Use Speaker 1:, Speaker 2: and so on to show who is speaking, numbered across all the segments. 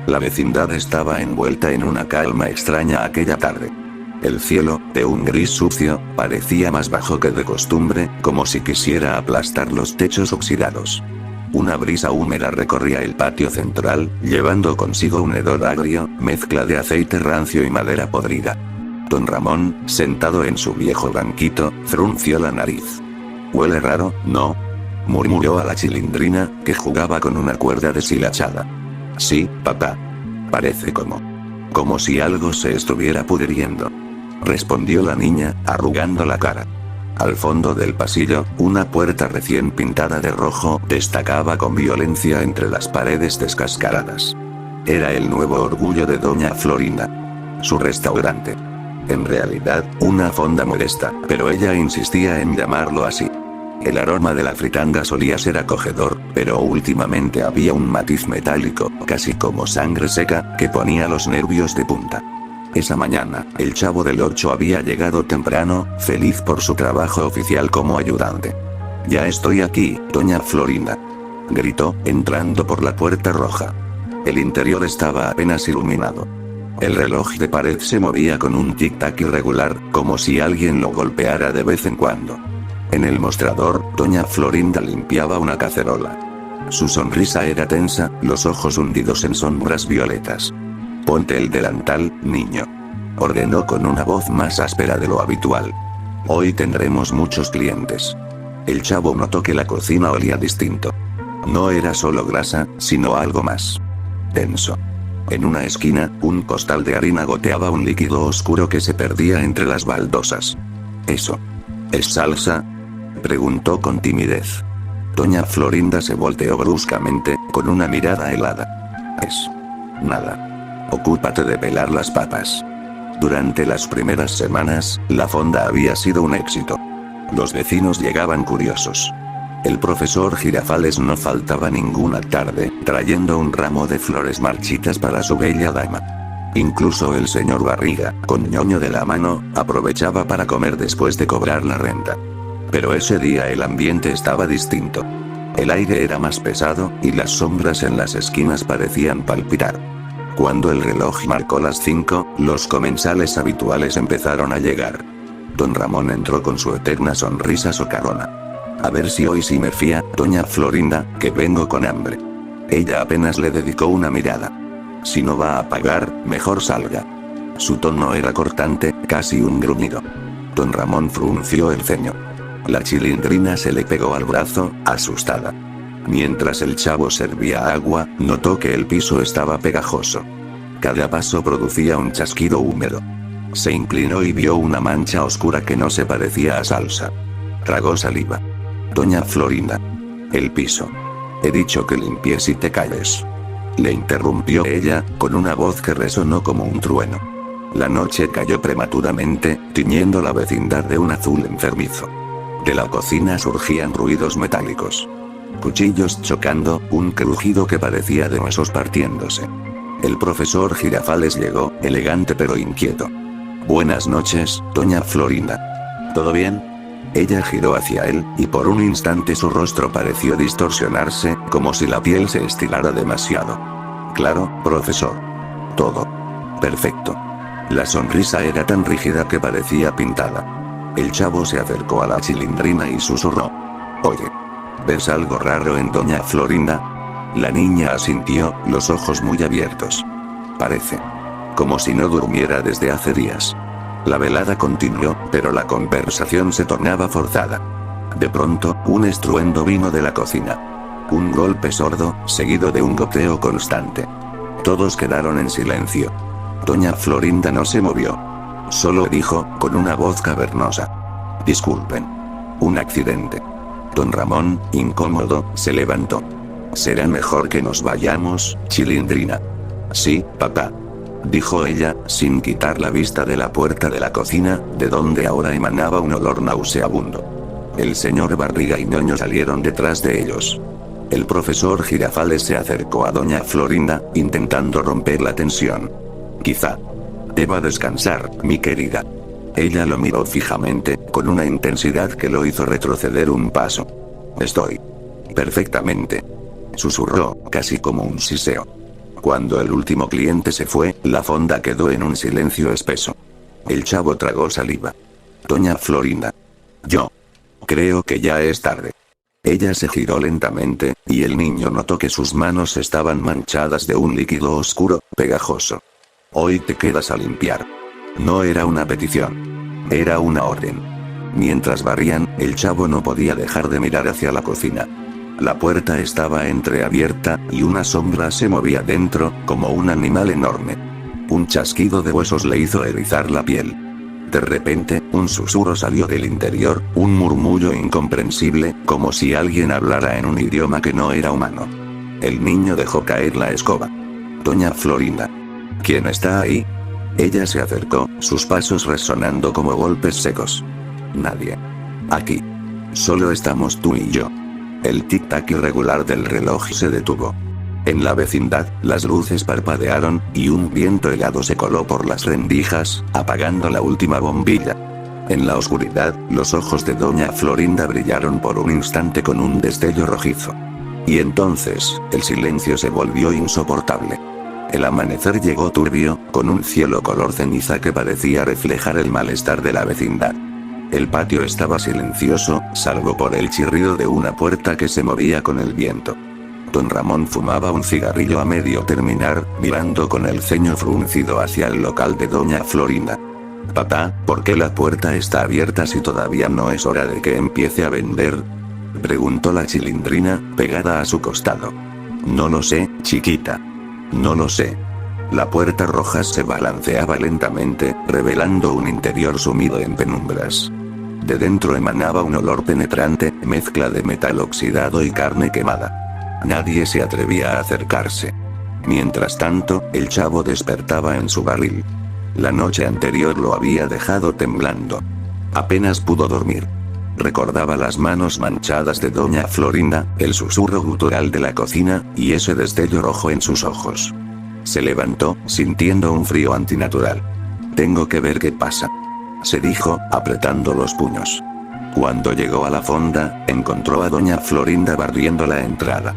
Speaker 1: La vecindad estaba envuelta en una calma extraña aquella tarde. El cielo, de un gris sucio, parecía más bajo que de costumbre, como si quisiera aplastar los techos oxidados. Una brisa húmeda recorría el patio central, llevando consigo un hedor agrio, mezcla de aceite rancio y madera podrida. Don Ramón, sentado en su viejo banquito, frunció la nariz. «Huele raro, ¿no?», murmuró a la Chilindrina, que jugaba con una cuerda deshilachada. «Sí, papá. Parece como si algo se estuviera pudriendo», respondió la niña, arrugando la cara. Al fondo del pasillo, una puerta recién pintada de rojo destacaba con violencia entre las paredes descascaradas. Era el nuevo orgullo de doña Florinda. Su restaurante. En realidad, una fonda modesta, pero ella insistía en llamarlo así. El aroma de la fritanga solía ser acogedor, pero últimamente había un matiz metálico, casi como sangre seca, que ponía los nervios de punta. Esa mañana, el Chavo del 8 había llegado temprano, feliz por su trabajo oficial como ayudante. «Ya estoy aquí, doña Florinda», gritó, entrando por la puerta roja. El interior estaba apenas iluminado. El reloj de pared se movía con un tic-tac irregular, como si alguien lo golpeara de vez en cuando. En el mostrador, doña Florinda limpiaba una cacerola. Su sonrisa era tensa, los ojos hundidos en sombras violetas. «Ponte el delantal, niño», ordenó con una voz más áspera de lo habitual. «Hoy tendremos muchos clientes». El Chavo notó que la cocina olía distinto. No era solo grasa, sino algo más denso. En una esquina, un costal de harina goteaba un líquido oscuro que se perdía entre las baldosas. «¿Eso es salsa?», preguntó con timidez. Doña Florinda se volteó bruscamente, con una mirada helada. «Es nada. Ocúpate de pelar las papas». Durante las primeras semanas, la fonda había sido un éxito. Los vecinos llegaban curiosos. El profesor Girafales no faltaba ninguna tarde, trayendo un ramo de flores marchitas para su bella dama. Incluso el señor Barriga, con ñoño de la mano, aprovechaba para comer después de cobrar la renta. Pero ese día el ambiente estaba distinto. El aire era más pesado, y las sombras en las esquinas parecían palpitar. Cuando el reloj marcó las 5, los comensales habituales empezaron a llegar. Don Ramón entró con su eterna sonrisa socarrona. «A ver si hoy sí me fía, doña Florinda, que vengo con hambre». Ella apenas le dedicó una mirada. «Si no va a pagar, mejor salga». Su tono era cortante, casi un gruñido. Don Ramón frunció el ceño. La Chilindrina se le pegó al brazo, asustada. Mientras el Chavo servía agua, notó que el piso estaba pegajoso. Cada paso producía un chasquido húmedo. Se inclinó y vio una mancha oscura que no se parecía a salsa. Tragó saliva. «Doña Florinda. El piso. He dicho que limpies y te calles», le interrumpió ella, con una voz que resonó como un trueno. La noche cayó prematuramente, tiñendo la vecindad de un azul enfermizo. De la cocina surgían ruidos metálicos. Cuchillos chocando, un crujido que parecía de huesos partiéndose. El profesor Girafales llegó, elegante pero inquieto. «Buenas noches, doña Florinda. ¿Todo bien?». Ella giró hacia él, y por un instante su rostro pareció distorsionarse, como si la piel se estirara demasiado. «Claro, profesor. Todo perfecto». La sonrisa era tan rígida que parecía pintada. El Chavo se acercó a la Chilindrina y susurró. «Oye, ¿ves algo raro en doña Florinda?». La niña asintió, los ojos muy abiertos. «Parece como si no durmiera desde hace días». La velada continuó, pero la conversación se tornaba forzada. De pronto, un estruendo vino de la cocina. Un golpe sordo, seguido de un goteo constante. Todos quedaron en silencio. Doña Florinda no se movió. Solo dijo, con una voz cavernosa: «Disculpen. Un accidente». Don Ramón, incómodo, se levantó. «Será mejor que nos vayamos, Chilindrina». «Sí, papá», dijo ella, sin quitar la vista de la puerta de la cocina, de donde ahora emanaba un olor nauseabundo. El señor Barriga y ñoño salieron detrás de ellos. El profesor Girafales se acercó a doña Florinda, intentando romper la tensión. «Quizá deba descansar, mi querida». Ella lo miró fijamente, con una intensidad que lo hizo retroceder un paso. «Estoy perfectamente susurró, casi como un siseo. Cuando el último cliente se fue, la fonda quedó en un silencio espeso. El chavo tragó saliva. Doña Florinda. Yo. Creo que ya es tarde. Ella se giró lentamente, y el niño notó que sus manos estaban manchadas de un líquido oscuro, pegajoso. Hoy te quedas a limpiar. No era una petición. Era una orden. Mientras barrían, el chavo no podía dejar de mirar hacia la cocina. La puerta estaba entreabierta, y una sombra se movía dentro, como un animal enorme. Un chasquido de huesos le hizo erizar la piel. De repente, un susurro salió del interior, un murmullo incomprensible, como si alguien hablara en un idioma que no era humano. El niño dejó caer la escoba. Doña Florinda. ¿Quién está ahí? Ella se acercó, sus pasos resonando como golpes secos. Nadie. Aquí. Solo estamos tú y yo. El tic-tac irregular del reloj se detuvo. En la vecindad, las luces parpadearon, y un viento helado se coló por las rendijas, apagando la última bombilla. En la oscuridad, los ojos de Doña Florinda brillaron por un instante con un destello rojizo. Y entonces, el silencio se volvió insoportable. El amanecer llegó turbio, con un cielo color ceniza que parecía reflejar el malestar de la vecindad. El patio estaba silencioso, salvo por el chirrido de una puerta que se movía con el viento. Don Ramón fumaba un cigarrillo a medio terminar, mirando con el ceño fruncido hacia el local de Doña Florinda. «Papá, ¿por qué la puerta está abierta si todavía no es hora de que empiece a vender?», preguntó la Chilindrina, pegada a su costado. «No lo sé, chiquita. No lo sé». La puerta roja se balanceaba lentamente, revelando un interior sumido en penumbras. De dentro emanaba un olor penetrante, mezcla de metal oxidado y carne quemada. Nadie se atrevía a acercarse. Mientras tanto, el chavo despertaba en su barril. La noche anterior lo había dejado temblando. Apenas pudo dormir. Recordaba las manos manchadas de Doña Florinda, el susurro gutural de la cocina, y ese destello rojo en sus ojos. Se levantó, sintiendo un frío antinatural. «Tengo que ver qué pasa», se dijo, apretando los puños. Cuando llegó a la fonda, encontró a Doña Florinda barriendo la entrada.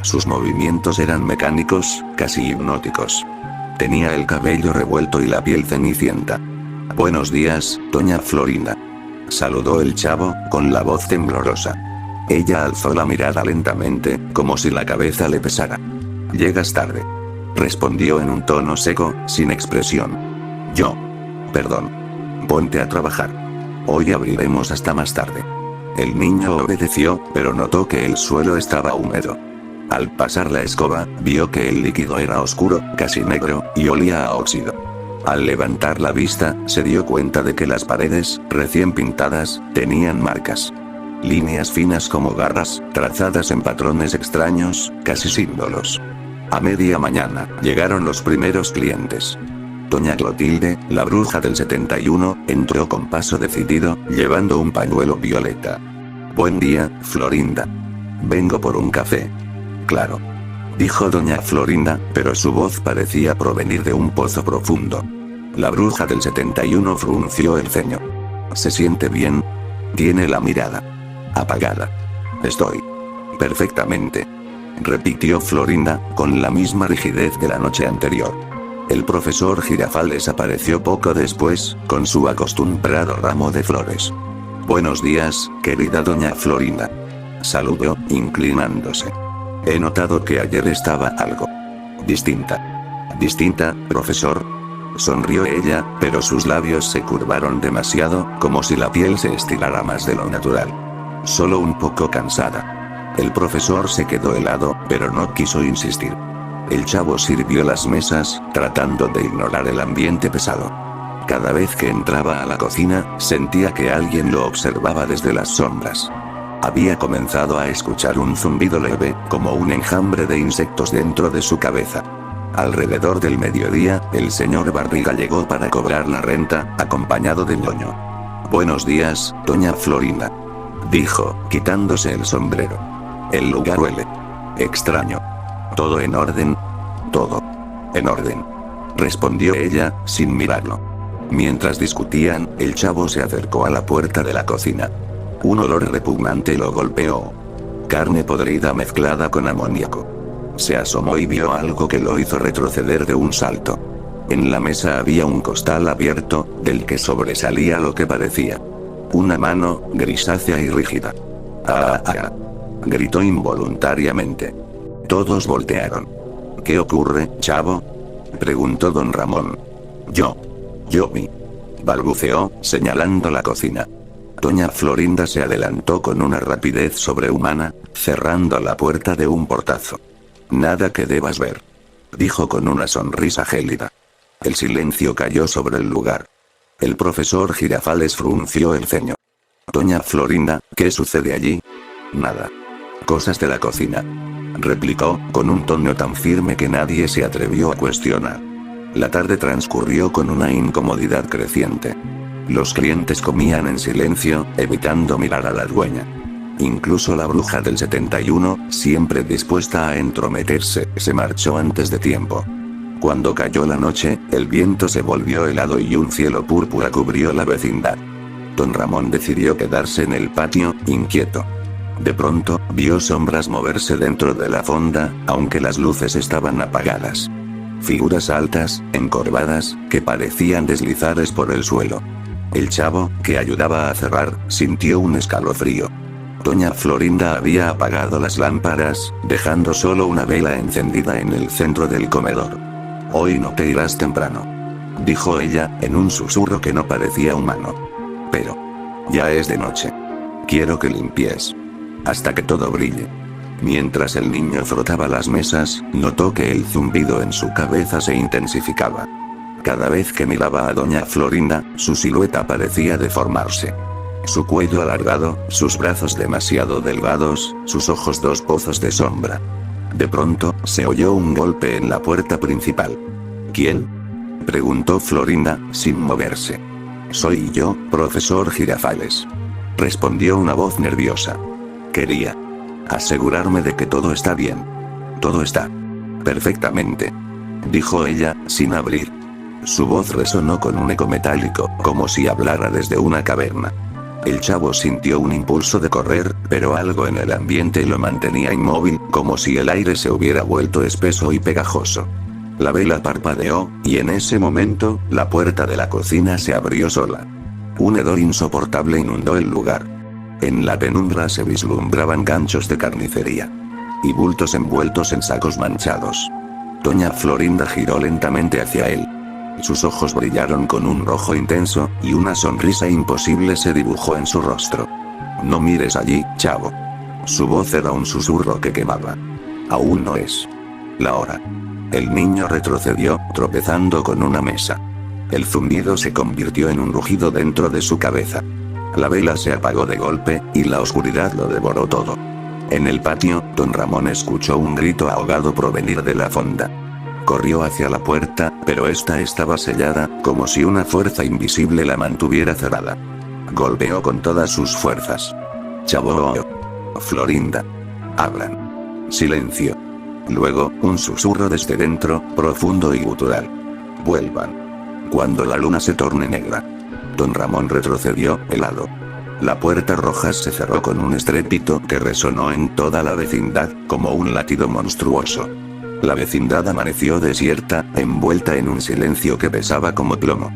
Speaker 1: Sus movimientos eran mecánicos, casi hipnóticos. Tenía el cabello revuelto y la piel cenicienta. «Buenos días, Doña Florinda», saludó el chavo, con la voz temblorosa. Ella alzó la mirada lentamente, como si la cabeza le pesara. «Llegas tarde», respondió en un tono seco, sin expresión. «Yo. Perdón. Ponte a trabajar. Hoy abriremos hasta más tarde». El niño obedeció, pero notó que el suelo estaba húmedo. Al pasar la escoba, vio que el líquido era oscuro, casi negro, y olía a óxido. Al levantar la vista, se dio cuenta de que las paredes, recién pintadas, tenían marcas. Líneas finas como garras, trazadas en patrones extraños, casi símbolos. A media mañana, llegaron los primeros clientes. Doña Clotilde, la bruja del 71, entró con paso decidido, llevando un pañuelo violeta. «Buen día, Florinda. Vengo por un café». «Claro», dijo Doña Florinda, pero su voz parecía provenir de un pozo profundo. La bruja del 71 frunció el ceño. «¿Se siente bien?». «Tiene la mirada apagada». «Estoy perfectamente», repitió Florinda, con la misma rigidez de la noche anterior. El profesor Girafales apareció poco después, con su acostumbrado ramo de flores. «Buenos días, querida Doña Florinda», saludó, inclinándose. «He notado que ayer estaba algo distinta». «¿Distinta, profesor?», sonrió ella, pero sus labios se curvaron demasiado, como si la piel se estirara más de lo natural. «Solo un poco cansada». El profesor se quedó helado, pero no quiso insistir. El chavo sirvió las mesas, tratando de ignorar el ambiente pesado. Cada vez que entraba a la cocina, sentía que alguien lo observaba desde las sombras. Había comenzado a escuchar un zumbido leve, como un enjambre de insectos dentro de su cabeza. Alrededor del mediodía, el señor Barriga llegó para cobrar la renta, acompañado de ñoño. «Buenos días, Doña Florinda», dijo, quitándose el sombrero. «El lugar huele extraño. ¿Todo en orden?». «Todo en orden», respondió ella, sin mirarlo. Mientras discutían, el chavo se acercó a la puerta de la cocina. Un olor repugnante lo golpeó. carne podrida mezclada con amoníaco. Se asomó y vio algo que lo hizo retroceder de un salto. En la mesa había un costal abierto, del que sobresalía lo que parecía una mano, grisácea y rígida. ¡Ah! ¡Ah! Gritó involuntariamente. Todos voltearon. ¿Qué ocurre, chavo?, preguntó don Ramón. Yo vi, balbuceó, señalando la cocina. Doña Florinda se adelantó con una rapidez sobrehumana, cerrando la puerta de un portazo. Nada que debas ver, dijo con una sonrisa gélida. El silencio cayó sobre el lugar. El profesor Girafales frunció el ceño. Doña Florinda, ¿qué sucede allí? Nada. Cosas de la cocina, replicó, con un tono tan firme que nadie se atrevió a cuestionar. La tarde transcurrió con una incomodidad creciente. Los clientes comían en silencio, evitando mirar a la dueña. Incluso la bruja del 71, siempre dispuesta a entrometerse, se marchó antes de tiempo. Cuando cayó la noche, el viento se volvió helado y un cielo púrpura cubrió la vecindad. Don Ramón decidió quedarse en el patio, inquieto. De pronto, vio sombras moverse dentro de la fonda, aunque las luces estaban apagadas. Figuras altas, encorvadas, que parecían deslizarse por el suelo. El chavo, que ayudaba a cerrar, sintió un escalofrío. Doña Florinda había apagado las lámparas, dejando solo una vela encendida en el centro del comedor. Hoy no te irás temprano, dijo ella, en un susurro que no parecía humano. Pero ya es de noche. Quiero que limpies hasta que todo brille. Mientras el niño frotaba las mesas, notó que el zumbido en su cabeza se intensificaba. Cada vez que miraba a doña Florinda, su silueta parecía deformarse. Su cuello alargado, sus brazos demasiado delgados, sus ojos dos pozos de sombra. De pronto, se oyó un golpe en la puerta principal. ¿Quién?, preguntó Florinda, sin moverse. Soy yo, profesor Girafales, respondió una voz nerviosa. Quería asegurarme de que todo está bien. Todo está perfectamente, dijo ella, sin abrir. Su voz resonó con un eco metálico, como si hablara desde una caverna. El chavo sintió un impulso de correr, pero algo en el ambiente lo mantenía inmóvil, como si el aire se hubiera vuelto espeso y pegajoso. La vela parpadeó, y en ese momento, la puerta de la cocina se abrió sola. Un hedor insoportable inundó el lugar. En la penumbra se vislumbraban ganchos de carnicería y bultos envueltos en sacos manchados. Doña Florinda giró lentamente hacia él. Sus ojos brillaron con un rojo intenso, y una sonrisa imposible se dibujó en su rostro. No mires allí, chavo. Su voz era un susurro que quemaba. Aún no es la hora. El niño retrocedió, tropezando con una mesa. El zumbido se convirtió en un rugido dentro de su cabeza. La vela se apagó de golpe, y la oscuridad lo devoró todo. En el patio, don Ramón escuchó un grito ahogado provenir de la fonda. Corrió hacia la puerta, pero esta estaba sellada, como si una fuerza invisible la mantuviera cerrada. Golpeó con todas sus fuerzas. Chavo. Florinda. Abran. Silencio. Luego, un susurro desde dentro, profundo y gutural. Vuelvan cuando la luna se torne negra. Don Ramón retrocedió, helado. La puerta roja se cerró con un estrépito que resonó en toda la vecindad, como un latido monstruoso. La vecindad amaneció desierta, envuelta en un silencio que pesaba como plomo.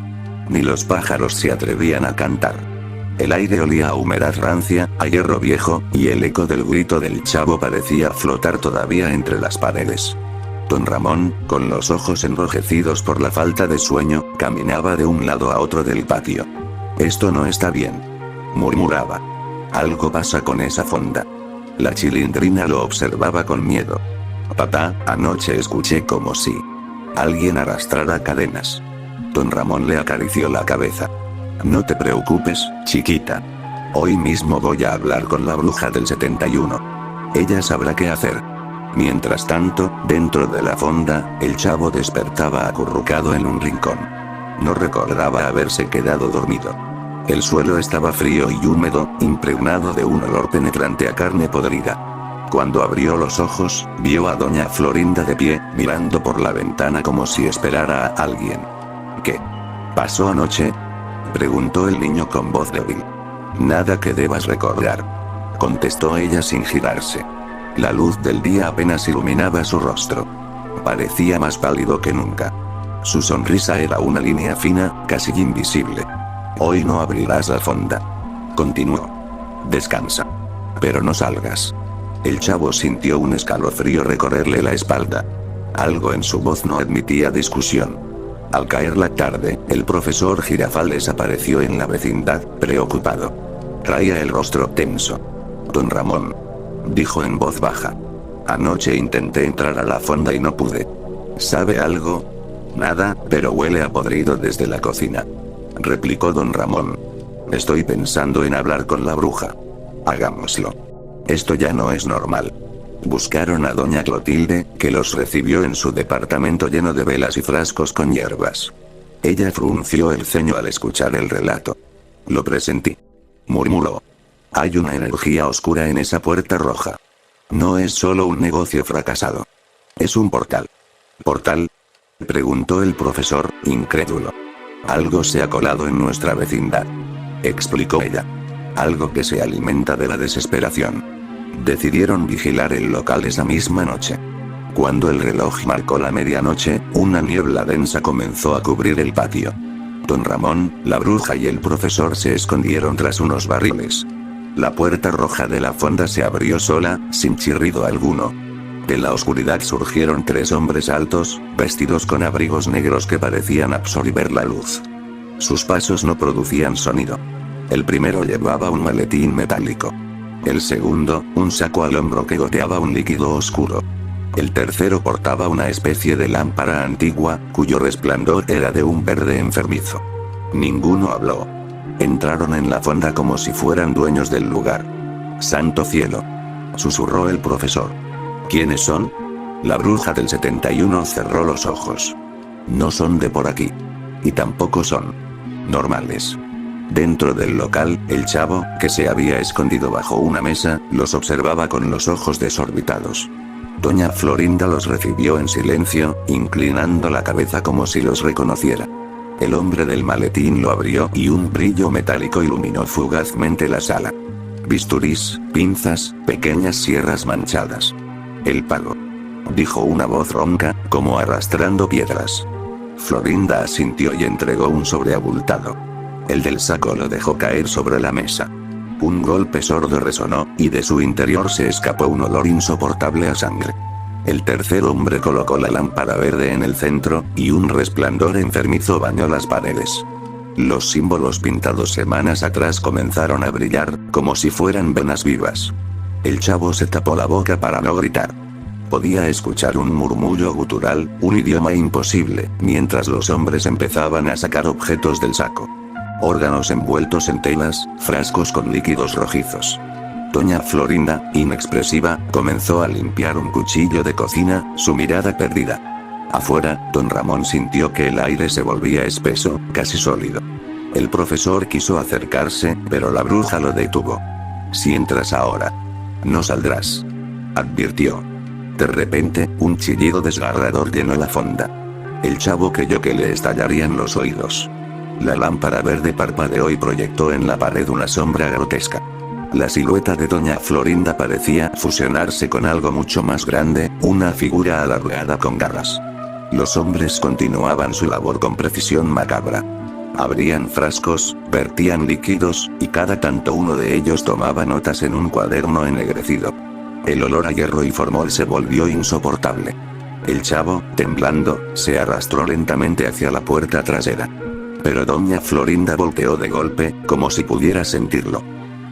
Speaker 1: Ni los pájaros se atrevían a cantar. El aire olía a humedad rancia, a hierro viejo, y el eco del grito del chavo parecía flotar todavía entre las paredes. Don Ramón, con los ojos enrojecidos por la falta de sueño, caminaba de un lado a otro del patio. Esto no está bien, murmuraba. Algo pasa con esa fonda. La chilindrina lo observaba con miedo. Papá, anoche escuché como si alguien arrastrara cadenas. Don Ramón le acarició la cabeza. No te preocupes, chiquita. Hoy mismo voy a hablar con la bruja del 71. Ella sabrá qué hacer. Mientras tanto, dentro de la fonda, el chavo despertaba acurrucado en un rincón. No recordaba haberse quedado dormido. El suelo estaba frío y húmedo, impregnado de un olor penetrante a carne podrida. Cuando abrió los ojos, vio a doña Florinda de pie, mirando por la ventana como si esperara a alguien. ¿Qué pasó anoche?, preguntó el niño con voz débil. Nada que debas recordar. contestó ella sin girarse. La luz del día apenas iluminaba su rostro. Parecía más pálido que nunca. Su sonrisa era una línea fina, casi invisible. Hoy no abrirás la fonda. Continuó. Descansa. Pero no salgas. El chavo sintió un escalofrío recorrerle la espalda. Algo en su voz no admitía discusión. Al caer la tarde, el profesor Girafales apareció en la vecindad, preocupado. Traía el rostro tenso. Don Ramón, dijo en voz baja. Anoche intenté entrar a la fonda y no pude. ¿Sabe algo? Nada, pero huele a podrido desde la cocina, replicó don Ramón. Estoy pensando en hablar con la bruja. Hagámoslo. Esto ya no es normal. Buscaron a doña Clotilde, que los recibió en su departamento lleno de velas y frascos con hierbas. Ella frunció el ceño al escuchar el relato. Lo presentí, murmuró. Hay una energía oscura en esa puerta roja. No es solo un negocio fracasado. Es un portal. ¿Portal?, preguntó el profesor, incrédulo. Algo se ha colado en nuestra vecindad, explicó ella. Algo que se alimenta de la desesperación. Decidieron vigilar el local esa misma noche. Cuando el reloj marcó la medianoche, una niebla densa comenzó a cubrir el patio. Don Ramón, la bruja y el profesor se escondieron tras unos barriles. La puerta roja de la fonda se abrió sola, sin chirrido alguno. De la oscuridad surgieron 3 hombres altos, vestidos con abrigos negros que parecían absorber la luz. Sus pasos no producían sonido. El primero llevaba un maletín metálico. El segundo, un saco al hombro que goteaba un líquido oscuro. El tercero portaba una especie de lámpara antigua, cuyo resplandor era de un verde enfermizo. Ninguno habló. Entraron en la fonda como si fueran dueños del lugar. «Santo cielo», susurró el profesor. ¿Quiénes son? La bruja del 71 cerró los ojos. No son de por aquí. Y tampoco son normales. Dentro del local, el chavo, que se había escondido bajo una mesa, los observaba con los ojos desorbitados. Doña Florinda los recibió en silencio, inclinando la cabeza como si los reconociera. El hombre del maletín lo abrió y un brillo metálico iluminó fugazmente la sala. Bisturís, pinzas, pequeñas sierras manchadas. El pago, dijo una voz ronca, como arrastrando piedras. Florinda asintió y entregó un sobre abultado. El del saco lo dejó caer sobre la mesa. Un golpe sordo resonó, y de su interior se escapó un olor insoportable a sangre. El tercer hombre colocó la lámpara verde en el centro, y un resplandor enfermizo bañó las paredes. Los símbolos pintados semanas atrás comenzaron a brillar, como si fueran venas vivas. El chavo se tapó la boca para no gritar. Podía escuchar un murmullo gutural, un idioma imposible, mientras los hombres empezaban a sacar objetos del saco. Órganos envueltos en telas, frascos con líquidos rojizos. Doña Florinda, inexpresiva, comenzó a limpiar un cuchillo de cocina, su mirada perdida. Afuera, don Ramón sintió que el aire se volvía espeso, casi sólido. El profesor quiso acercarse, pero la bruja lo detuvo. Si entras ahora, no saldrás, advirtió. De repente, un chillido desgarrador llenó la fonda. El chavo creyó que le estallarían los oídos. La lámpara verde parpadeó y proyectó en la pared una sombra grotesca. La silueta de doña Florinda parecía fusionarse con algo mucho más grande, una figura alargada con garras. Los hombres continuaban su labor con precisión macabra. Abrían frascos, vertían líquidos, y cada tanto uno de ellos tomaba notas en un cuaderno ennegrecido. El olor a hierro y formol se volvió insoportable. El chavo, temblando, se arrastró lentamente hacia la puerta trasera. Pero doña Florinda volteó de golpe, como si pudiera sentirlo.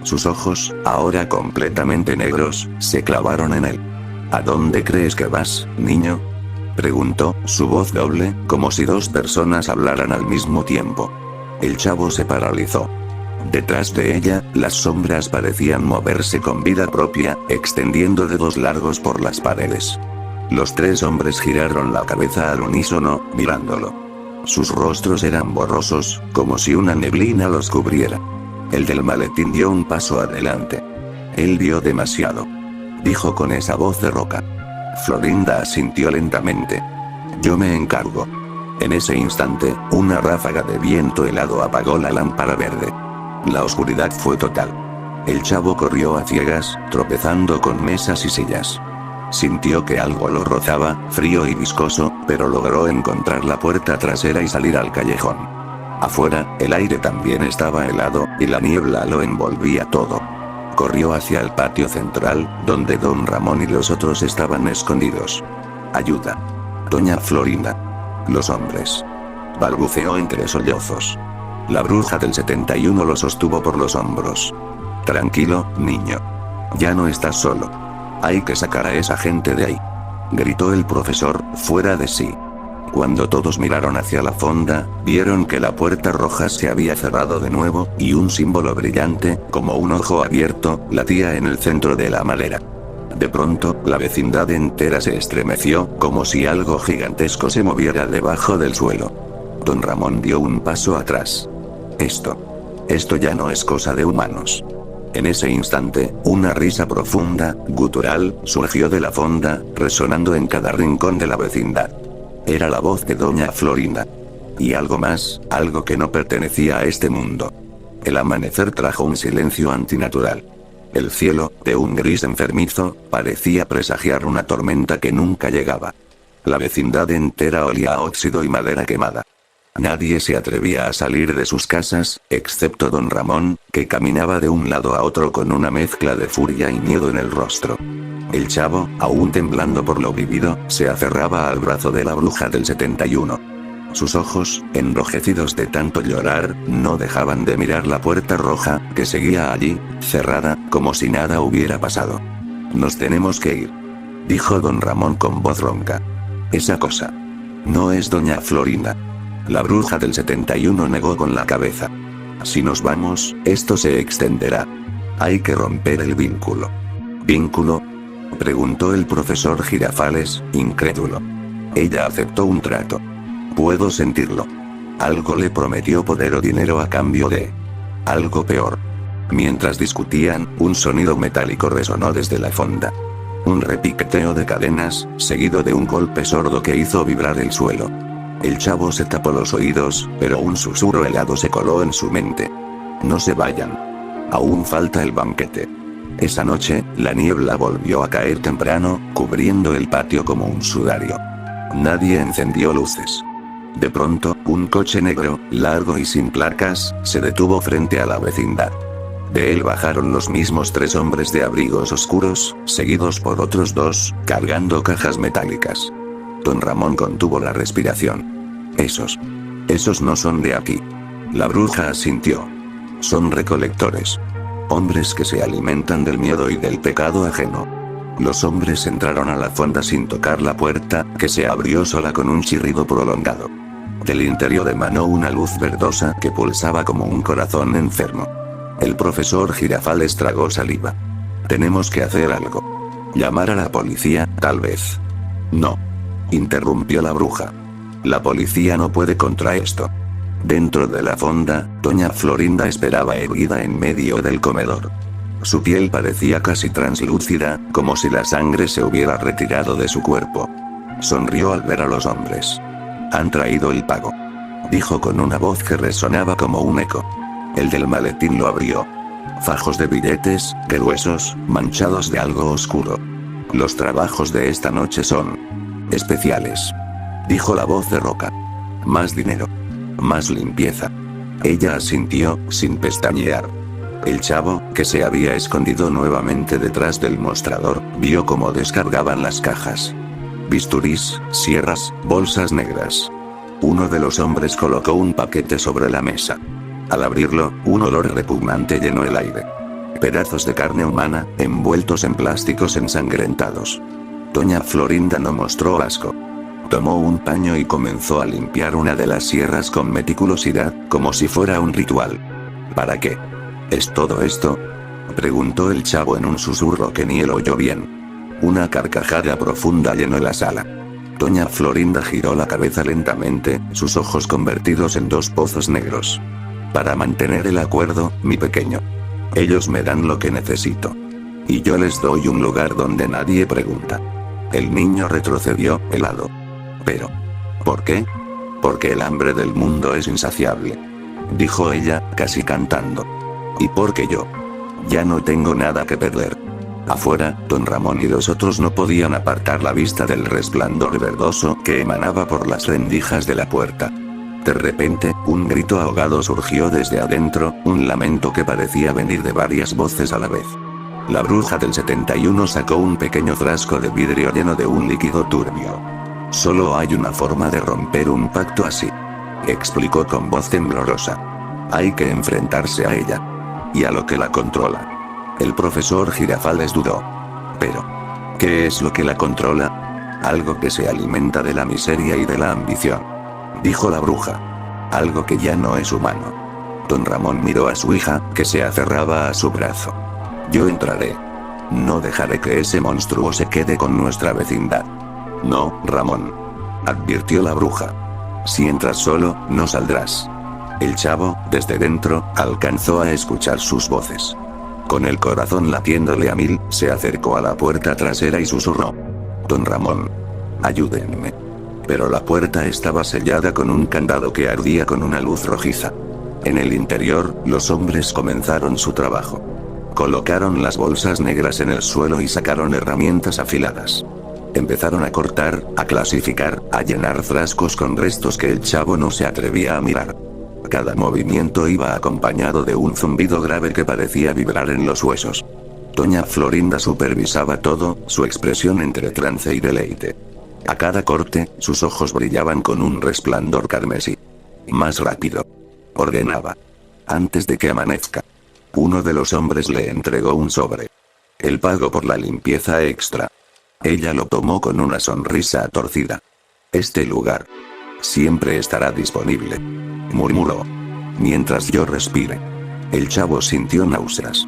Speaker 1: Sus ojos, ahora completamente negros, se clavaron en él. ¿A dónde crees que vas, niño?, preguntó, su voz doble, como si 2 personas hablaran al mismo tiempo. El chavo se paralizó. Detrás de ella, las sombras parecían moverse con vida propia, extendiendo dedos largos por las paredes. Los 3 hombres giraron la cabeza al unísono, mirándolo. Sus rostros eran borrosos, como si una neblina los cubriera. El del maletín dio un paso adelante. Él vio demasiado, dijo con esa voz de roca. Florinda asintió lentamente. Yo me encargo. En ese instante, una ráfaga de viento helado apagó la lámpara verde. La oscuridad fue total. El chavo corrió a ciegas, tropezando con mesas y sillas. Sintió que algo lo rozaba, frío y viscoso, pero logró encontrar la puerta trasera y salir al callejón. Afuera, el aire también estaba helado, y la niebla lo envolvía todo. Corrió hacia el patio central, donde don Ramón y los otros estaban escondidos. Ayuda. Doña Florinda. Los hombres. Balbuceó entre sollozos. La bruja del 71 lo sostuvo por los hombros. Tranquilo, niño. Ya no estás solo. Hay que sacar a esa gente de ahí. Gritó el profesor, fuera de sí. Cuando todos miraron hacia la fonda, vieron que la puerta roja se había cerrado de nuevo, y un símbolo brillante, como un ojo abierto, latía en el centro de la madera. De pronto, la vecindad entera se estremeció, como si algo gigantesco se moviera debajo del suelo. Don Ramón dio un paso atrás. Esto ya no es cosa de humanos. En ese instante, una risa profunda, gutural, surgió de la fonda, resonando en cada rincón de la vecindad. Era la voz de doña Florinda. Y algo más, algo que no pertenecía a este mundo. El amanecer trajo un silencio antinatural. El cielo, de un gris enfermizo, parecía presagiar una tormenta que nunca llegaba. La vecindad entera olía a óxido y madera quemada. Nadie se atrevía a salir de sus casas, excepto don Ramón, que caminaba de un lado a otro con una mezcla de furia y miedo en el rostro. El chavo, aún temblando por lo vivido, se aferraba al brazo de la bruja del 71. Sus ojos, enrojecidos de tanto llorar, no dejaban de mirar la puerta roja, que seguía allí, cerrada, como si nada hubiera pasado. Nos tenemos que ir, dijo don Ramón con voz ronca. Esa cosa. No es doña Florinda. La bruja del 71 negó con la cabeza. Si nos vamos, esto se extenderá. Hay que romper el vínculo. ¿Vínculo?, preguntó el profesor Girafales, incrédulo. Ella aceptó un trato. Puedo sentirlo. Algo le prometió poder o dinero a cambio de algo peor. Mientras discutían, un sonido metálico resonó desde la fonda. Un repiqueteo de cadenas, seguido de un golpe sordo que hizo vibrar el suelo. El chavo se tapó los oídos, pero un susurro helado se coló en su mente. No se vayan. Aún falta el banquete. Esa noche, la niebla volvió a caer temprano, cubriendo el patio como un sudario. Nadie encendió luces. De pronto, un coche negro, largo y sin placas, se detuvo frente a la vecindad. De él bajaron los mismos 3 hombres de abrigos oscuros, seguidos por otros 2, cargando cajas metálicas. Don Ramón contuvo la respiración. Esos no son de aquí. La bruja asintió. Son recolectores. Hombres que se alimentan del miedo y del pecado ajeno. Los hombres entraron a la fonda sin tocar la puerta, que se abrió sola con un chirrido prolongado. Del interior emanó una luz verdosa que pulsaba como un corazón enfermo. El profesor Girafales tragó saliva. Tenemos que hacer algo. Llamar a la policía, tal vez. No. Interrumpió la bruja. La policía no puede contra esto. Dentro de la fonda, doña Florinda esperaba erguida en medio del comedor. Su piel parecía casi translúcida, como si la sangre se hubiera retirado de su cuerpo. Sonrió al ver a los hombres. Han traído el pago, dijo con una voz que resonaba como un eco. El del maletín lo abrió. Fajos de billetes, gruesos, manchados de algo oscuro. Los trabajos de esta noche son especiales, dijo la voz de Roca. Más dinero. Más limpieza. Ella asintió, sin pestañear. El chavo, que se había escondido nuevamente detrás del mostrador, vio cómo descargaban las cajas. Bisturís, sierras, bolsas negras. Uno de los hombres colocó un paquete sobre la mesa. Al abrirlo, un olor repugnante llenó el aire. Pedazos de carne humana, envueltos en plásticos ensangrentados. Doña Florinda no mostró asco. Tomó un paño y comenzó a limpiar una de las sierras con meticulosidad, como si fuera un ritual. ¿Para qué es todo esto?, preguntó el chavo en un susurro que ni él oyó bien. Una carcajada profunda llenó la sala. Doña Florinda giró la cabeza lentamente, sus ojos convertidos en 2 pozos negros. Para mantener el acuerdo, mi pequeño. Ellos me dan lo que necesito. Y yo les doy un lugar donde nadie pregunta. El niño retrocedió, helado. Pero, ¿por qué? Porque el hambre del mundo es insaciable, dijo ella, casi cantando. ¿Y por qué yo? Ya no tengo nada que perder. Afuera, don Ramón y los otros no podían apartar la vista del resplandor verdoso que emanaba por las rendijas de la puerta. De repente, un grito ahogado surgió desde adentro, un lamento que parecía venir de varias voces a la vez. La bruja del 71 sacó un pequeño frasco de vidrio lleno de un líquido turbio. Solo hay una forma de romper un pacto así, explicó con voz temblorosa. Hay que enfrentarse a ella. Y a lo que la controla. El profesor Girafales dudó. Pero, ¿qué es lo que la controla? Algo que se alimenta de la miseria y de la ambición, dijo la bruja. Algo que ya no es humano. Don Ramón miró a su hija, que se aferraba a su brazo. Yo entraré. No dejaré que ese monstruo se quede con nuestra vecindad. No, Ramón, advirtió la bruja. Si entras solo, no saldrás. El chavo, desde dentro, alcanzó a escuchar sus voces. Con el corazón latiéndole a 1000, se acercó a la puerta trasera y susurró. Don Ramón, ayúdenme. Pero la puerta estaba sellada con un candado que ardía con una luz rojiza. En el interior, los hombres comenzaron su trabajo. Colocaron las bolsas negras en el suelo y sacaron herramientas afiladas. Empezaron a cortar, a clasificar, a llenar frascos con restos que el chavo no se atrevía a mirar. Cada movimiento iba acompañado de un zumbido grave que parecía vibrar en los huesos. Doña Florinda supervisaba todo, su expresión entre trance y deleite. A cada corte, sus ojos brillaban con un resplandor carmesí. Más rápido, ordenaba. Antes de que amanezca. Uno de los hombres le entregó un sobre. El pago por la limpieza extra. Ella lo tomó con una sonrisa torcida. Este lugar siempre estará disponible, murmuró. Mientras yo respire. El chavo sintió náuseas.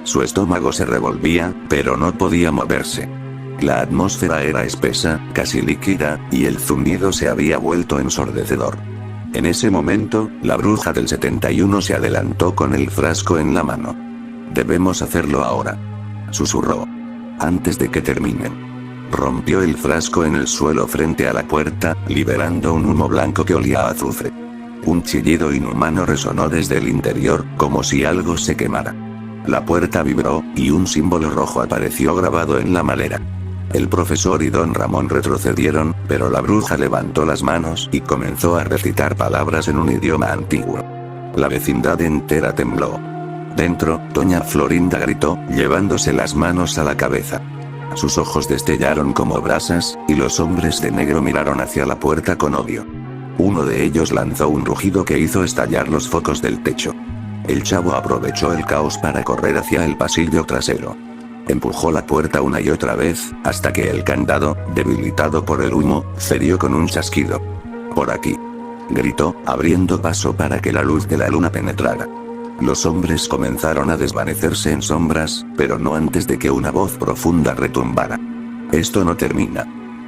Speaker 1: Su estómago se revolvía, pero no podía moverse. La atmósfera era espesa, casi líquida, y el zumbido se había vuelto ensordecedor. En ese momento, la bruja del 71 se adelantó con el frasco en la mano. Debemos hacerlo ahora, susurró. Antes de que terminen. Rompió el frasco en el suelo frente a la puerta, liberando un humo blanco que olía a azufre. Un chillido inhumano resonó desde el interior, como si algo se quemara. La puerta vibró, y un símbolo rojo apareció grabado en la madera. El profesor y don Ramón retrocedieron, pero la bruja levantó las manos y comenzó a recitar palabras en un idioma antiguo. La vecindad entera tembló. Dentro, doña Florinda gritó, llevándose las manos a la cabeza. Sus ojos destellaron como brasas, y los hombres de negro miraron hacia la puerta con odio. Uno de ellos lanzó un rugido que hizo estallar los focos del techo. El chavo aprovechó el caos para correr hacia el pasillo trasero. Empujó la puerta una y otra vez, hasta que el candado, debilitado por el humo, cedió con un chasquido. Por aquí, gritó, abriendo paso para que la luz de la luna penetrara. Los hombres comenzaron a desvanecerse en sombras, pero no antes de que una voz profunda retumbara. Esto no termina.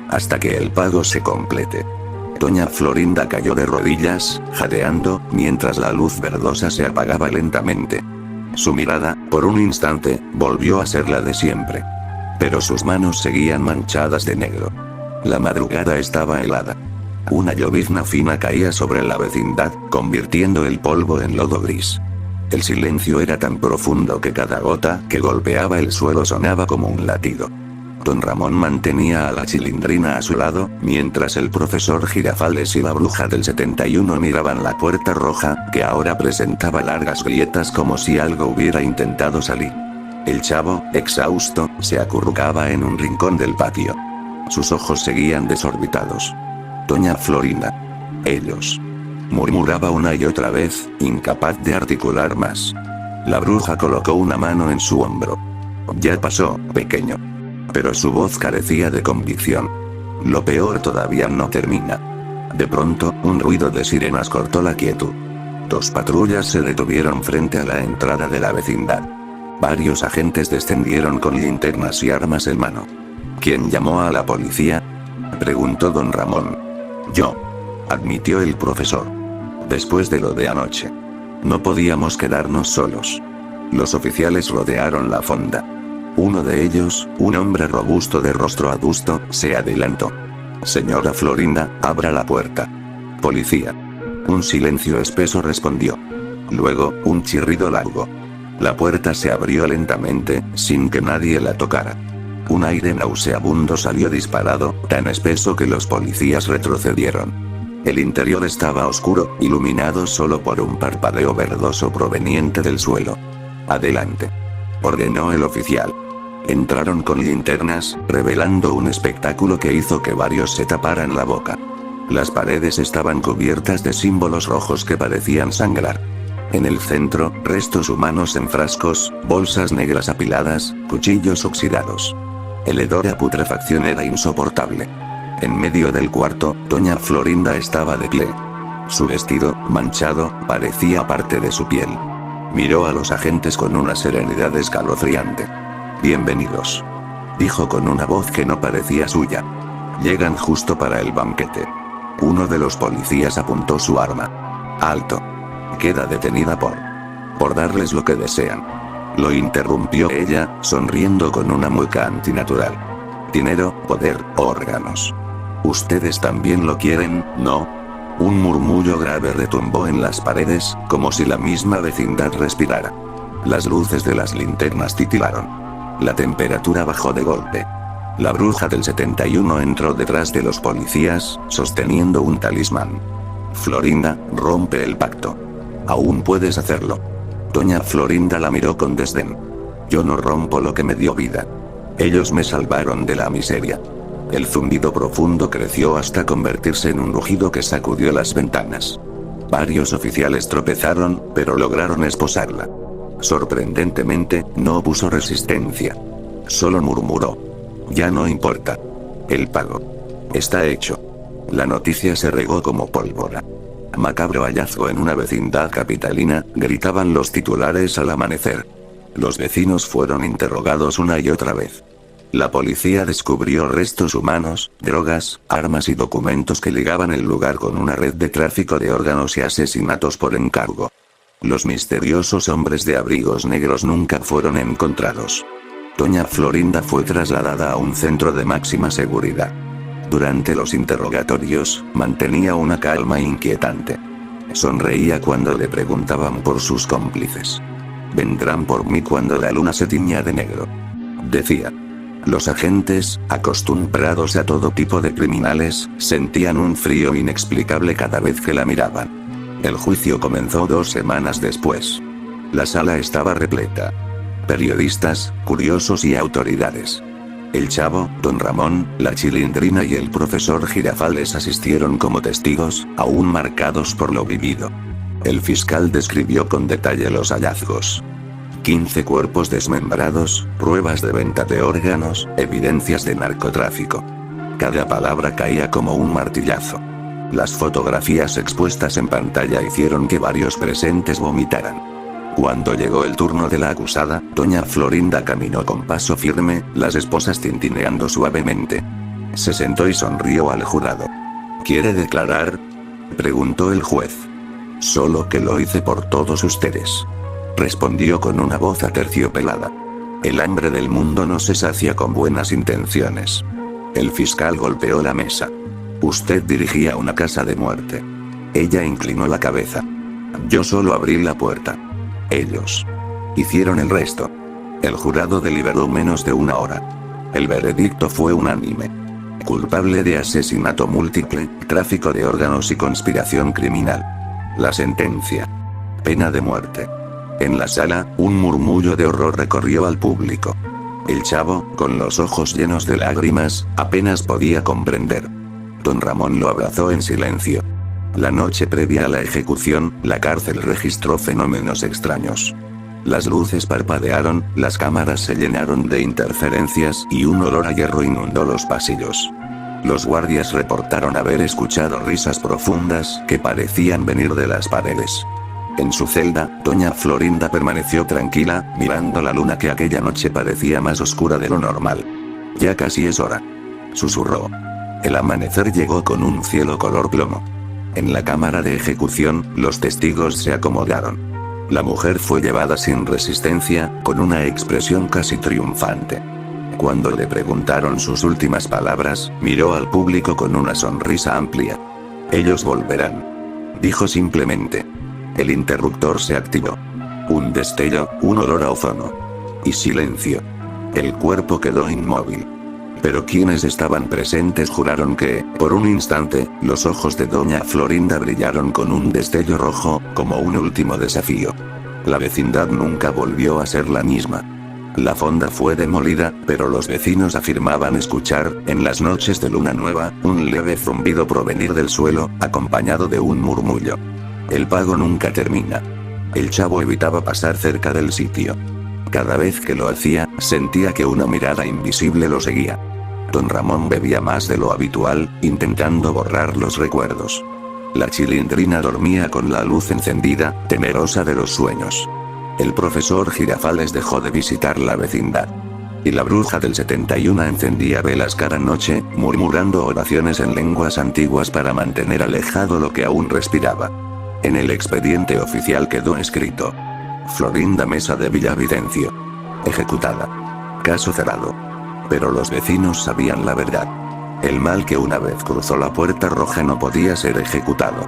Speaker 1: Hasta que el pago se complete. Doña Florinda cayó de rodillas, jadeando, mientras la luz verdosa se apagaba lentamente. Su mirada, por un instante, volvió a ser la de siempre. Pero sus manos seguían manchadas de negro. La madrugada estaba helada. Una llovizna fina caía sobre la vecindad, convirtiendo el polvo en lodo gris. El silencio era tan profundo que cada gota que golpeaba el suelo sonaba como un latido. Don Ramón mantenía a la Chilindrina a su lado, mientras el profesor Girafales y la bruja del 71 miraban la puerta roja, que ahora presentaba largas grietas como si algo hubiera intentado salir. El chavo, exhausto, se acurrucaba en un rincón del patio. Sus ojos seguían desorbitados. Doña Florinda. Ellos. Murmuraba una y otra vez, incapaz de articular más. La bruja colocó una mano en su hombro. Ya pasó, pequeño. Pero su voz carecía de convicción. Lo peor todavía no termina. De pronto, un ruido de sirenas cortó la quietud. 2 patrullas se detuvieron frente a la entrada de la vecindad. Varios agentes descendieron con linternas y armas en mano. ¿Quién llamó a la policía?, preguntó don Ramón. Yo, admitió el profesor. Después de lo de anoche. No podíamos quedarnos solos. Los oficiales rodearon la fonda. Uno de ellos, un hombre robusto de rostro adusto, se adelantó. Señora Florinda, abra la puerta. Policía. Un silencio espeso respondió. Luego, un chirrido largo. La puerta se abrió lentamente, sin que nadie la tocara. Un aire nauseabundo salió disparado, tan espeso que los policías retrocedieron. El interior estaba oscuro, iluminado solo por un parpadeo verdoso proveniente del suelo. «Adelante», ordenó el oficial. Entraron con linternas, revelando un espectáculo que hizo que varios se taparan la boca. Las paredes estaban cubiertas de símbolos rojos que parecían sangrar. En el centro, restos humanos en frascos, bolsas negras apiladas, cuchillos oxidados. El hedor a putrefacción era insoportable. En medio del cuarto, doña Florinda estaba de pie. Su vestido, manchado, parecía parte de su piel. Miró a los agentes con una serenidad escalofriante. «Bienvenidos», dijo con una voz que no parecía suya. «Llegan justo para el banquete». Uno de los policías apuntó su arma. «Alto. Queda detenida por darles lo que desean». Lo interrumpió ella, sonriendo con una mueca antinatural. «Dinero, poder, órganos. Ustedes también lo quieren, ¿no?». Un murmullo grave retumbó en las paredes, como si la misma vecindad respirara. Las luces de las linternas titilaron. La temperatura bajó de golpe. La bruja del 71 entró detrás de los policías, sosteniendo un talismán. «Florinda, rompe el pacto. Aún puedes hacerlo». Doña Florinda la miró con desdén. «Yo no rompo lo que me dio vida. Ellos me salvaron de la miseria». El zumbido profundo creció hasta convertirse en un rugido que sacudió las ventanas. Varios oficiales tropezaron, pero lograron esposarla. Sorprendentemente, no opuso resistencia. Solo murmuró: «Ya no importa. El pago está hecho». La noticia se regó como pólvora. «Macabro hallazgo en una vecindad capitalina», gritaban los titulares al amanecer. Los vecinos fueron interrogados una y otra vez. La policía descubrió restos humanos, drogas, armas y documentos que ligaban el lugar con una red de tráfico de órganos y asesinatos por encargo. Los misteriosos hombres de abrigos negros nunca fueron encontrados. Doña Florinda fue trasladada a un centro de máxima seguridad. Durante los interrogatorios, mantenía una calma inquietante. Sonreía cuando le preguntaban por sus cómplices. «Vendrán por mí cuando la luna se tiña de negro», decía. Los agentes, acostumbrados a todo tipo de criminales, sentían un frío inexplicable cada vez que la miraban. El juicio comenzó 2 semanas después. La sala estaba repleta. Periodistas, curiosos y autoridades. El Chavo, Don Ramón, la Chilindrina y el profesor Girafales asistieron como testigos, aún marcados por lo vivido. El fiscal describió con detalle los hallazgos. 15 cuerpos desmembrados, pruebas de venta de órganos, evidencias de narcotráfico. Cada palabra caía como un martillazo. Las fotografías expuestas en pantalla hicieron que varios presentes vomitaran. Cuando llegó el turno de la acusada, doña Florinda caminó con paso firme, las esposas tintineando suavemente. Se sentó y sonrió al jurado. «¿Quiere declarar?», preguntó el juez. «Solo que lo hice por todos ustedes», respondió con una voz aterciopelada. «El hambre del mundo no se sacia con buenas intenciones». El fiscal golpeó la mesa. «Usted dirigía una casa de muerte». Ella inclinó la cabeza. «Yo solo abrí la puerta. Ellos hicieron el resto». El jurado deliberó menos de 1 hora. El veredicto fue unánime. Culpable de asesinato múltiple, tráfico de órganos y conspiración criminal. La sentencia: pena de muerte. En la sala, un murmullo de horror recorrió al público. El Chavo, con los ojos llenos de lágrimas, apenas podía comprender. Don Ramón lo abrazó en silencio. La noche previa a la ejecución, la cárcel registró fenómenos extraños. Las luces parpadearon, las cámaras se llenaron de interferencias y un olor a hierro inundó los pasillos. Los guardias reportaron haber escuchado risas profundas que parecían venir de las paredes. En su celda, doña Florinda permaneció tranquila, mirando la luna que aquella noche parecía más oscura de lo normal. «Ya casi es hora», susurró. El amanecer llegó con un cielo color plomo. En la cámara de ejecución, los testigos se acomodaron. La mujer fue llevada sin resistencia, con una expresión casi triunfante. Cuando le preguntaron sus últimas palabras, miró al público con una sonrisa amplia. «Ellos volverán», dijo simplemente. El interruptor se activó. Un destello, un olor a ozono. Y silencio. El cuerpo quedó inmóvil. Pero quienes estaban presentes juraron que, por un instante, los ojos de doña Florinda brillaron con un destello rojo, como un último desafío. La vecindad nunca volvió a ser la misma. La fonda fue demolida, pero los vecinos afirmaban escuchar, en las noches de luna nueva, un leve zumbido provenir del suelo, acompañado de un murmullo. El pago nunca termina. El chavo evitaba pasar cerca del sitio. Cada vez que lo hacía, sentía que una mirada invisible lo seguía. Don Ramón bebía más de lo habitual, intentando borrar los recuerdos. La Chilindrina dormía con la luz encendida, temerosa de los sueños. El profesor Girafales dejó de visitar la vecindad. Y la bruja del 71 encendía velas cada noche, murmurando oraciones en lenguas antiguas para mantener alejado lo que aún respiraba. En el expediente oficial quedó escrito: Florinda Mesa de Villavicencio. Ejecutada. Caso cerrado. Pero los vecinos sabían la verdad. El mal que una vez cruzó la puerta roja no podía ser ejecutado.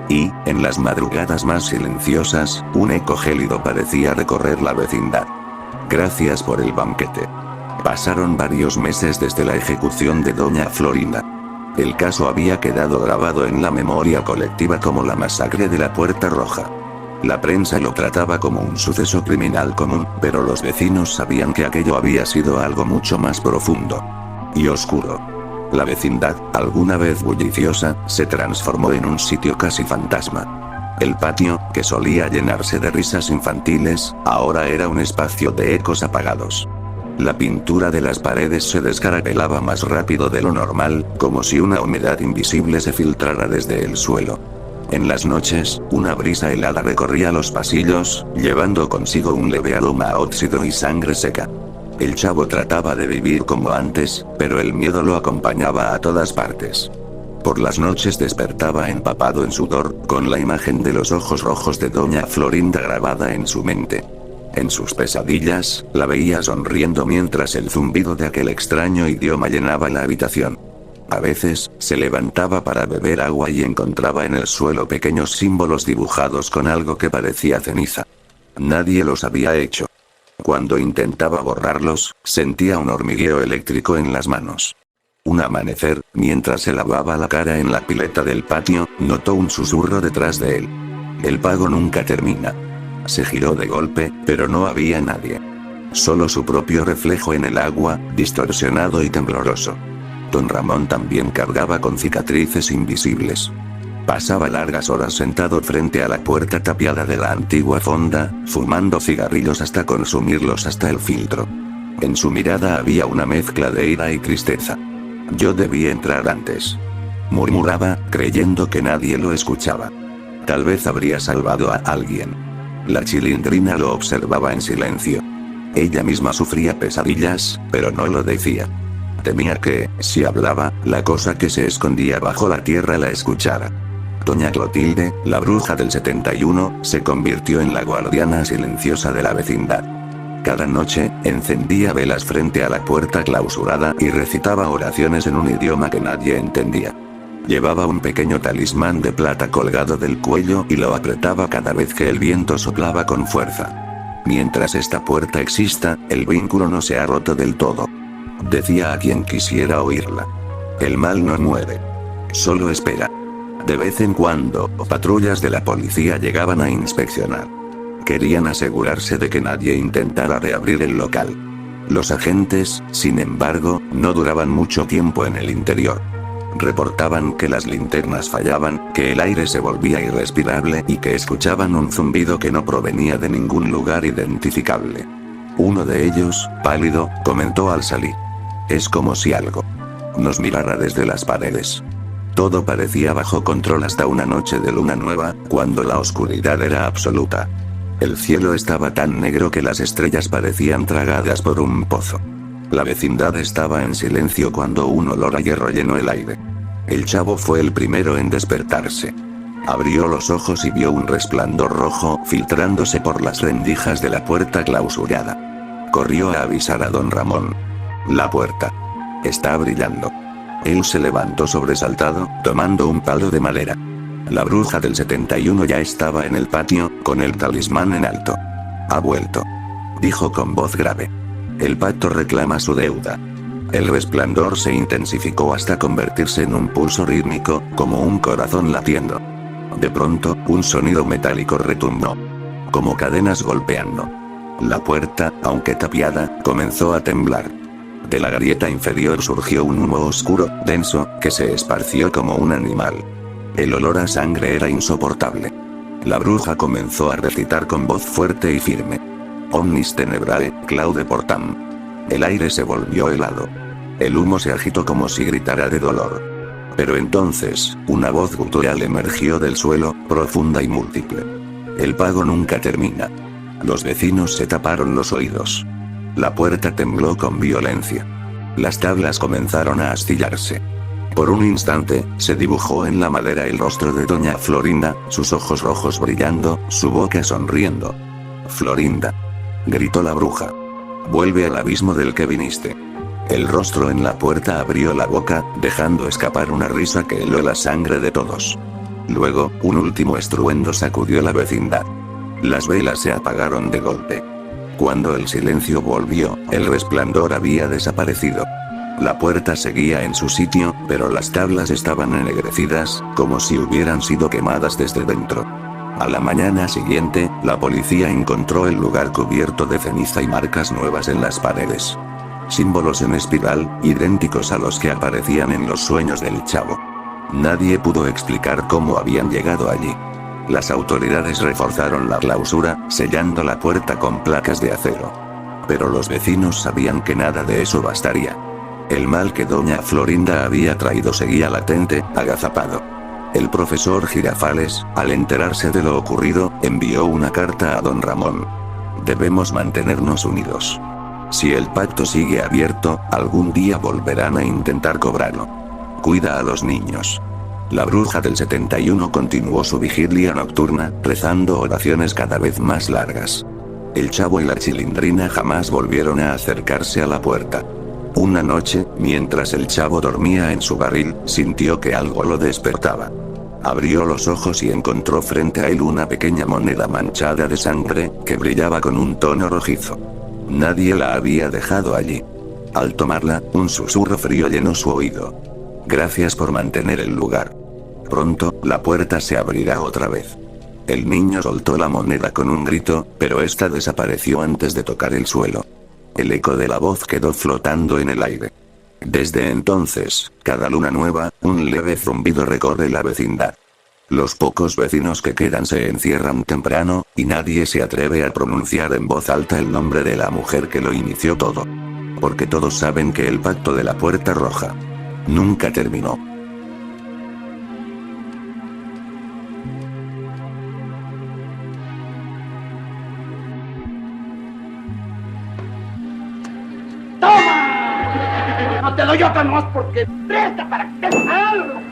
Speaker 1: Y, en las madrugadas más silenciosas, un eco gélido parecía recorrer la vecindad. Gracias por el banquete. Pasaron varios meses desde la ejecución de doña Florinda. El caso había quedado grabado en la memoria colectiva como la masacre de la Puerta Roja. La prensa lo trataba como un suceso criminal común, pero los vecinos sabían que aquello había sido algo mucho más profundo y oscuro. La vecindad, alguna vez bulliciosa, se transformó en un sitio casi fantasma. El patio, que solía llenarse de risas infantiles, ahora era un espacio de ecos apagados. La pintura de las paredes se descarapelaba más rápido de lo normal, como si una humedad invisible se filtrara desde el suelo. En las noches, una brisa helada recorría los pasillos, llevando consigo un leve aroma a óxido y sangre seca. El chavo trataba de vivir como antes, pero el miedo lo acompañaba a todas partes. Por las noches despertaba empapado en sudor, con la imagen de los ojos rojos de doña Florinda grabada en su mente. En sus pesadillas, la veía sonriendo mientras el zumbido de aquel extraño idioma llenaba la habitación. A veces, se levantaba para beber agua y encontraba en el suelo pequeños símbolos dibujados con algo que parecía ceniza. Nadie los había hecho. Cuando intentaba borrarlos, sentía un hormigueo eléctrico en las manos. Un amanecer, mientras se lavaba la cara en la pileta del patio, notó un susurro detrás de él. El pago nunca termina. Se giró de golpe, pero no había nadie. Solo su propio reflejo en el agua, distorsionado y tembloroso. Don Ramón también cargaba con cicatrices invisibles. Pasaba largas horas sentado frente a la puerta tapiada de la antigua fonda, fumando cigarrillos hasta consumirlos hasta el filtro. En su mirada había una mezcla de ira y tristeza. Yo debí entrar antes. Murmuraba, creyendo que nadie lo escuchaba. Tal vez habría salvado a alguien. La Chilindrina lo observaba en silencio. Ella misma sufría pesadillas, pero no lo decía. Temía que, si hablaba, la cosa que se escondía bajo la tierra la escuchara. Doña Clotilde, la bruja del 71, se convirtió en la guardiana silenciosa de la vecindad. Cada noche, encendía velas frente a la puerta clausurada y recitaba oraciones en un idioma que nadie entendía. Llevaba un pequeño talismán de plata colgado del cuello y lo apretaba cada vez que el viento soplaba con fuerza. Mientras esta puerta exista, el vínculo no se ha roto del todo. Decía a quien quisiera oírla. El mal no muere. Solo espera. De vez en cuando, patrullas de la policía llegaban a inspeccionar. Querían asegurarse de que nadie intentara reabrir el local. Los agentes, sin embargo, no duraban mucho tiempo en el interior. Reportaban que las linternas fallaban, que el aire se volvía irrespirable y que escuchaban un zumbido que no provenía de ningún lugar identificable. Uno de ellos, pálido, comentó al salir: es como si algo nos mirara desde las paredes. Todo parecía bajo control hasta una noche de luna nueva, cuando la oscuridad era absoluta. El cielo estaba tan negro que las estrellas parecían tragadas por un pozo. La vecindad estaba en silencio cuando un olor a hierro llenó el aire. El chavo fue el primero en despertarse. Abrió los ojos y vio un resplandor rojo filtrándose por las rendijas de la puerta clausurada. Corrió a avisar a don Ramón. La puerta está brillando. Él se levantó sobresaltado, tomando un palo de madera. La bruja del 71 ya estaba en el patio, con el talismán en alto. Ha vuelto. Dijo con voz grave. El pacto reclama su deuda. El resplandor se intensificó hasta convertirse en un pulso rítmico, como un corazón latiendo. De pronto, un sonido metálico retumbó. Como cadenas golpeando. La puerta, aunque tapiada, comenzó a temblar. De la grieta inferior surgió un humo oscuro, denso, que se esparció como un animal. El olor a sangre era insoportable. La bruja comenzó a recitar con voz fuerte y firme. Omnis tenebrae, claude portam. El aire se volvió helado. El humo se agitó como si gritara de dolor. Pero entonces, una voz gutural emergió del suelo, profunda y múltiple. El pago nunca termina. Los vecinos se taparon los oídos. La puerta tembló con violencia. Las tablas comenzaron a astillarse. Por un instante, se dibujó en la madera el rostro de doña Florinda, sus ojos rojos brillando, su boca sonriendo. Florinda. Gritó la bruja. Vuelve al abismo del que viniste. El rostro en la puerta abrió la boca, dejando escapar una risa que heló la sangre de todos. Luego, un último estruendo sacudió la vecindad. Las velas se apagaron de golpe. Cuando el silencio volvió, el resplandor había desaparecido. La puerta seguía en su sitio, pero las tablas estaban ennegrecidas, como si hubieran sido quemadas desde dentro. A la mañana siguiente, la policía encontró el lugar cubierto de ceniza y marcas nuevas en las paredes. Símbolos en espiral, idénticos a los que aparecían en los sueños del chavo. Nadie pudo explicar cómo habían llegado allí. Las autoridades reforzaron la clausura, sellando la puerta con placas de acero. Pero los vecinos sabían que nada de eso bastaría. El mal que doña Florinda había traído seguía latente, agazapado. El profesor Girafales, al enterarse de lo ocurrido, envió una carta a don Ramón. Debemos mantenernos unidos. Si el pacto sigue abierto, algún día volverán a intentar cobrarlo. Cuida a los niños. La bruja del 71 continuó su vigilia nocturna, rezando oraciones cada vez más largas. El chavo y la chilindrina jamás volvieron a acercarse a la puerta. Una noche, mientras el chavo dormía en su barril, sintió que algo lo despertaba. Abrió los ojos y encontró frente a él una pequeña moneda manchada de sangre, que brillaba con un tono rojizo. Nadie la había dejado allí. Al tomarla, un susurro frío llenó su oído. Gracias por mantener el lugar. Pronto, la puerta se abrirá otra vez. El niño soltó la moneda con un grito, pero esta desapareció antes de tocar el suelo. El eco de la voz quedó flotando en el aire. Desde entonces, cada luna nueva, un leve zumbido recorre la vecindad. Los pocos vecinos que quedan se encierran temprano, y nadie se atreve a pronunciar en voz alta el nombre de la mujer que lo inició todo. Porque todos saben que el pacto de la Puerta Roja nunca terminó.
Speaker 2: ¡Toma! No te doy otra más porque presta para que te algo.